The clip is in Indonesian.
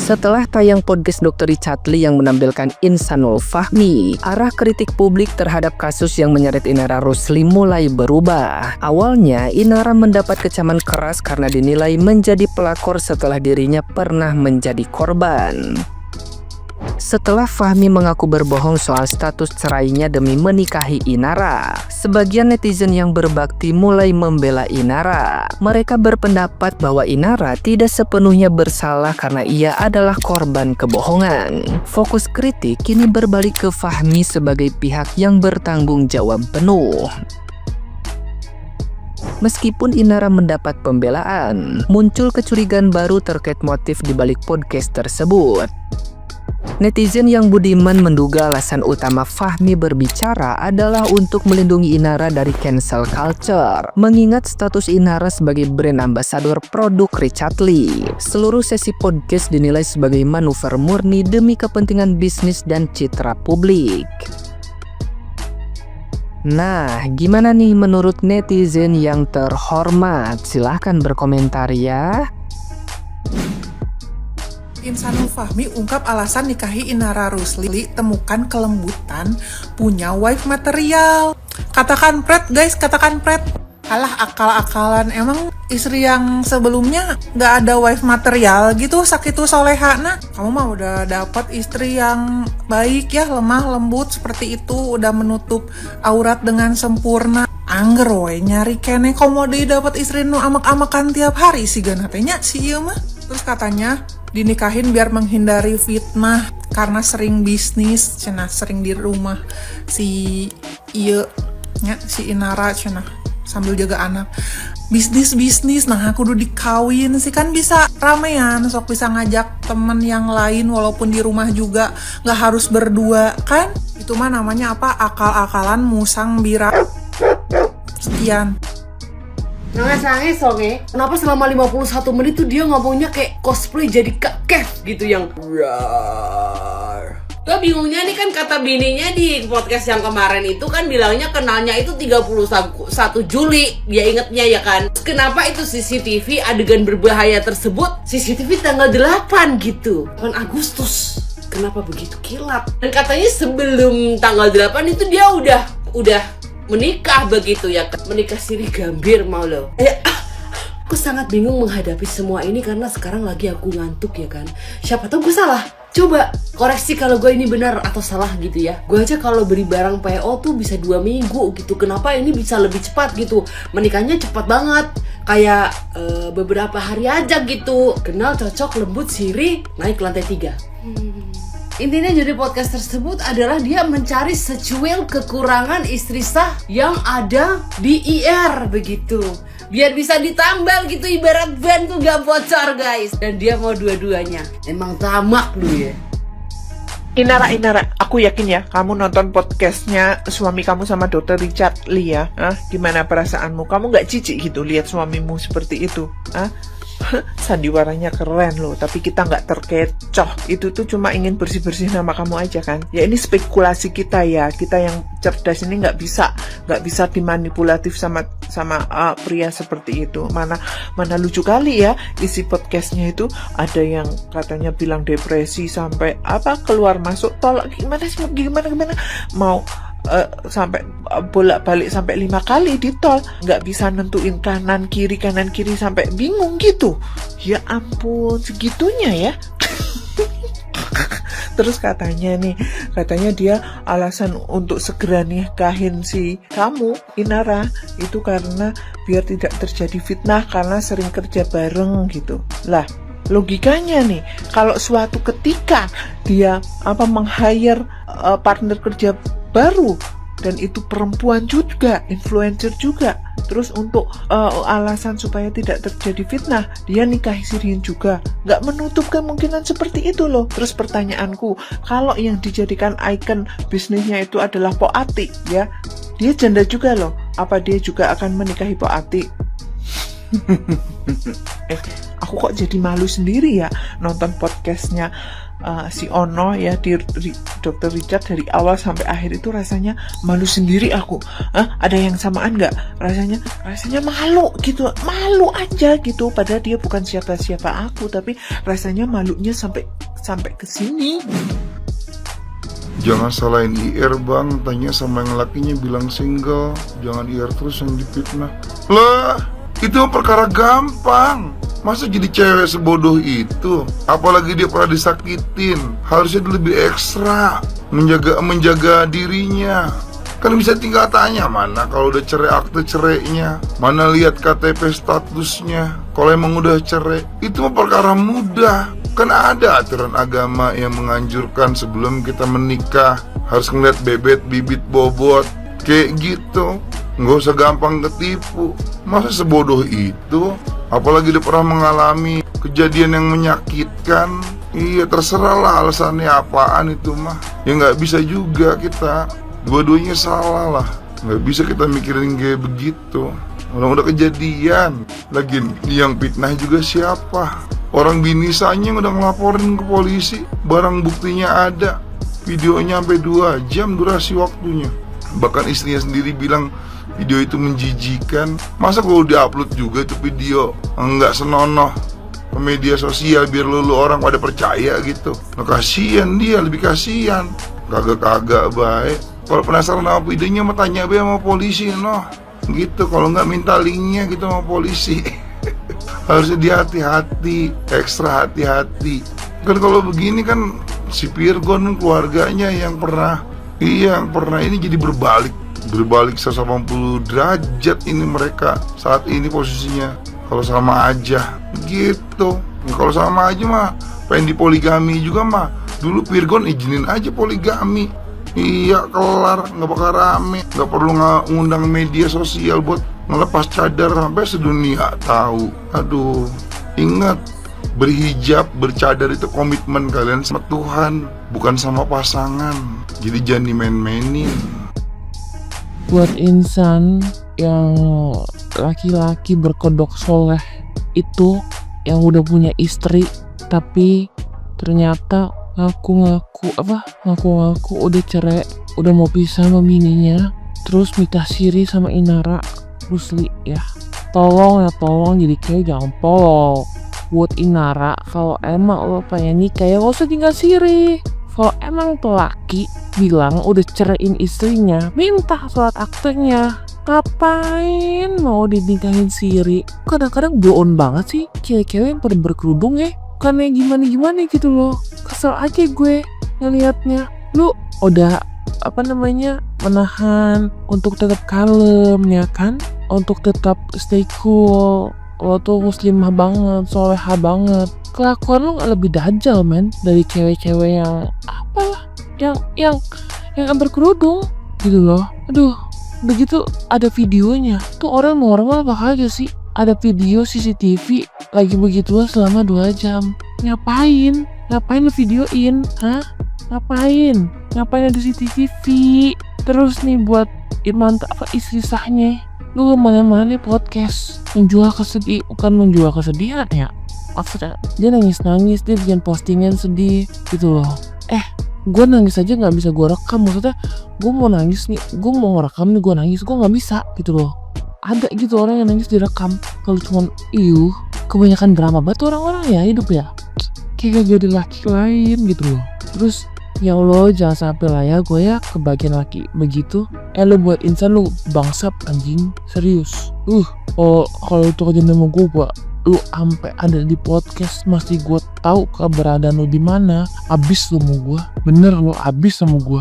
Setelah tayang podcast Dr. Richard Lee yang menampilkan Insanul Fahmi, arah kritik publik terhadap kasus yang menyeret Inara Rusli mulai berubah. Awalnya, Inara mendapat kecaman keras karena dinilai menjadi pelakor setelah dirinya pernah menjadi korban. Setelah Fahmi mengaku berbohong soal status cerainya demi menikahi Inara, sebagian netizen yang berbakti mulai membela Inara. Mereka berpendapat bahwa Inara tidak sepenuhnya bersalah karena ia adalah korban kebohongan. Fokus kritik kini berbalik ke Fahmi sebagai pihak yang bertanggung jawab penuh. Meskipun Inara mendapat pembelaan, muncul kecurigaan baru terkait motif di balik podcast tersebut. Netizen yang budiman menduga alasan utama Fahmi berbicara adalah untuk melindungi Inara dari cancel culture, mengingat status Inara sebagai brand ambassador produk Richard Lee. Seluruh sesi podcast dinilai sebagai manuver murni demi kepentingan bisnis dan citra publik. Nah, gimana nih menurut netizen yang terhormat? Silahkan berkomentar ya. Insanul Fahmi ungkap alasan nikahi Inara Rusli, temukan kelembutan, punya wife material. Katakan pret guys, katakan pret. Alah, akal-akalan, emang istri yang sebelumnya gak ada wife material gitu, sakitu soleha. Nah, kamu mah udah dapat istri yang baik ya, lemah lembut seperti itu, udah menutup aurat dengan sempurna. Angger we nyari kene komodi dapat istri nu amak-amakan tiap hari sih ganatenya si ieu mah. Terus katanya dinikahin biar menghindari fitnah karena sering bisnis, cenah sering di rumah si ieu nya si Inara cenah sambil jaga anak. Bisnis nah aku udah dikawin sih kan bisa ramean, sok bisa ngajak temen yang lain walaupun di rumah juga nggak harus berdua kan. Itu mah namanya apa? Akal-akalan musang bira. Sekian. Nangis songe. Kenapa selama 51 menit tuh dia ngomongnya kayak cosplay jadi Kak Kev gitu yang Gue bingungnya nih kan kata bininya di podcast yang kemarin itu kan bilangnya kenalnya itu 31 Juli. Dia ingetnya ya kan. Kenapa itu CCTV adegan berbahaya tersebut CCTV tanggal 8 gitu 8 Agustus. Kenapa begitu kilat? Dan katanya sebelum tanggal 8 itu dia udah menikah begitu ya, menikah siri gambir mau lo. Aku sangat bingung menghadapi semua ini karena sekarang lagi aku ngantuk ya kan. Siapa tahu gue salah. Coba koreksi kalau gue ini benar atau salah gitu ya. Gue aja kalau beli barang PO tuh bisa 2 minggu gitu. Kenapa ini bisa lebih cepat gitu? Menikahnya cepat banget. Kayak beberapa hari aja gitu. Kenal, cocok, lembut, siri, naik lantai 3. Intinya jadi podcast tersebut adalah dia mencari secuil kekurangan istri sah yang ada di IR begitu. Biar bisa ditambal gitu, ibarat ban tuh gak bocor guys. Dan dia mau dua-duanya. Emang tamak lu ya. Inara, aku yakin ya kamu nonton podcastnya suami kamu sama Dr. Richard Lee ya. Gimana perasaanmu? Kamu gak jijik gitu lihat suamimu seperti itu? Sandiwaranya keren loh, tapi kita nggak terkecoh. Itu tuh cuma ingin bersih-bersih nama kamu aja kan. Ya ini spekulasi kita ya, kita yang cerdas ini nggak bisa dimanipulatif sama pria seperti itu. Mana lucu kali ya isi podcastnya itu ada yang katanya bilang depresi sampai keluar masuk tol gimana mau sampai bolak-balik sampai 5 kali di tol, nggak bisa nentuin kanan kiri sampai bingung gitu. Ya ampun, segitunya ya. Terus katanya dia alasan untuk segera nikahin si kamu Inara itu karena biar tidak terjadi fitnah karena sering kerja bareng gitu. Lah, logikanya nih, kalau suatu ketika dia meng-hire partner kerja baru dan itu perempuan juga, influencer juga, terus untuk alasan supaya tidak terjadi fitnah dia nikahi Sirian juga, nggak menutup kemungkinan seperti itu loh. Terus pertanyaanku, kalau yang dijadikan ikon bisnisnya itu adalah Po Ati ya, dia janda juga loh, apa dia juga akan menikahi Po Ati? Aku kok jadi malu sendiri ya nonton podcastnya si Ono ya, Dr. Richard dari awal sampai akhir itu rasanya malu sendiri aku. Ada yang samaan nggak? Rasanya malu gitu, malu aja gitu. Padahal dia bukan siapa-siapa aku, tapi rasanya malunya sampai ke sini. Jangan salahin IR bang, tanya sama yang lakinya bilang single. Jangan IR terus yang difitnah. Lah, itu perkara gampang. Masa jadi cewek sebodoh itu? Apalagi dia pernah disakitin. Harusnya dia lebih ekstra menjaga dirinya. Kan bisa tinggal tanya mana kalau udah cerai, akte cerainya, mana lihat KTP statusnya. Kalau emang udah cerai, itu mah perkara mudah. Kan ada aturan agama yang menganjurkan sebelum kita menikah harus ngeliat bibit bobot kayak gitu. Nggak usah gampang ketipu. Masa sebodoh itu? Apalagi dia pernah mengalami kejadian yang menyakitkan. Iya, terserah lah alasannya apaan itu mah. Ya nggak bisa juga kita. Dua-duanya salah lah. Nggak bisa kita mikirin kayak begitu. Orang udah kejadian. Lagian yang fitnah juga siapa? Orang binisanya udah ngelaporin ke polisi. Barang buktinya ada. Videonya sampai 2 jam durasi waktunya. Bahkan istrinya sendiri bilang video itu menjijikan. Masa kalau diupload juga itu video enggak senonoh ke media sosial biar lu orang pada percaya gitu. Nah, kasihan dia, lebih kasihan. Kagak baik. Kalau penasaran sama videonya mah tanya be sama polisi noh. Gitu, kalau nggak minta linknya gitu sama polisi. Harusnya dia hati-hati, ekstra hati-hati. Kan kalau begini kan si Virgon keluarganya yang pernah ini jadi berbalik 180 derajat ini mereka saat ini posisinya. Kalau sama aja gitu. Kalau sama aja mah pengen dipoligami juga mah. Dulu Virgon izinin aja poligami. Iya, kelar, nggak bakal rame, nggak perlu ngundang media sosial buat ngelepas cadar sampai sedunia tahu. Aduh, ingat, berhijab, bercadar itu komitmen kalian sama Tuhan, bukan sama pasangan. Jadi jangan dimain-mainin. Buat insan yang laki-laki berkodok soleh itu, yang udah punya istri tapi ternyata ngaku udah cerai, udah mau pisah sama bininya, terus minta siri sama Inara Rusli ya. Tolong jadi cewek jangan tolol. Buat Inara, kalau emang lo pengen nikah ya gak usah tinggal siri. Kalau emang tuh laki bilang udah ceraiin istrinya, minta surat aktenya. Ngapain mau dinikahin siri? Kadang-kadang blow on banget sih cewek-cewek yang pada berkerudung ya. Bukannya gimana gitu loh. Kesel aja gue ngeliatnya. Lu udah menahan untuk tetap kalem ya kan, untuk tetap stay cool. Lo tuh muslimah banget, solehah banget. Kelakuan lu gak lebih dajal men dari cewek-cewek yang yang berkerudung gitu loh. Aduh, begitu ada videonya tuh orang normal bakal aja sih. Ada video CCTV lagi begituan selama 2 jam. Ngapain lu videoin? Ngapain ada CCTV? Terus nih buat istri sahnya, lu kemana-mana podcast menjual kesedihan ya. Maksudnya dia nangis, dia bikin postingan sedih gitu loh. Gue nangis aja gak bisa gue rekam. Maksudnya gue mau nangis nih, gue mau ngerekam nih, gue nangis, gue gak bisa gitu loh. Ada gitu orang yang nangis direkam. Kalau cuman kebanyakan drama banget orang-orang ya hidup ya. Kayak gak jadi laki lain gitu loh. Terus ya Allah jangan sampai lah ya gue ya kebagian laki begitu. Lu buat insan lu bangsat anjing, serius. Kalau itu aja nama gue lu sampai ada di podcast masih gue tahu keberadaan lu di mana. Abis lu sama gue, bener lu abis sama gue.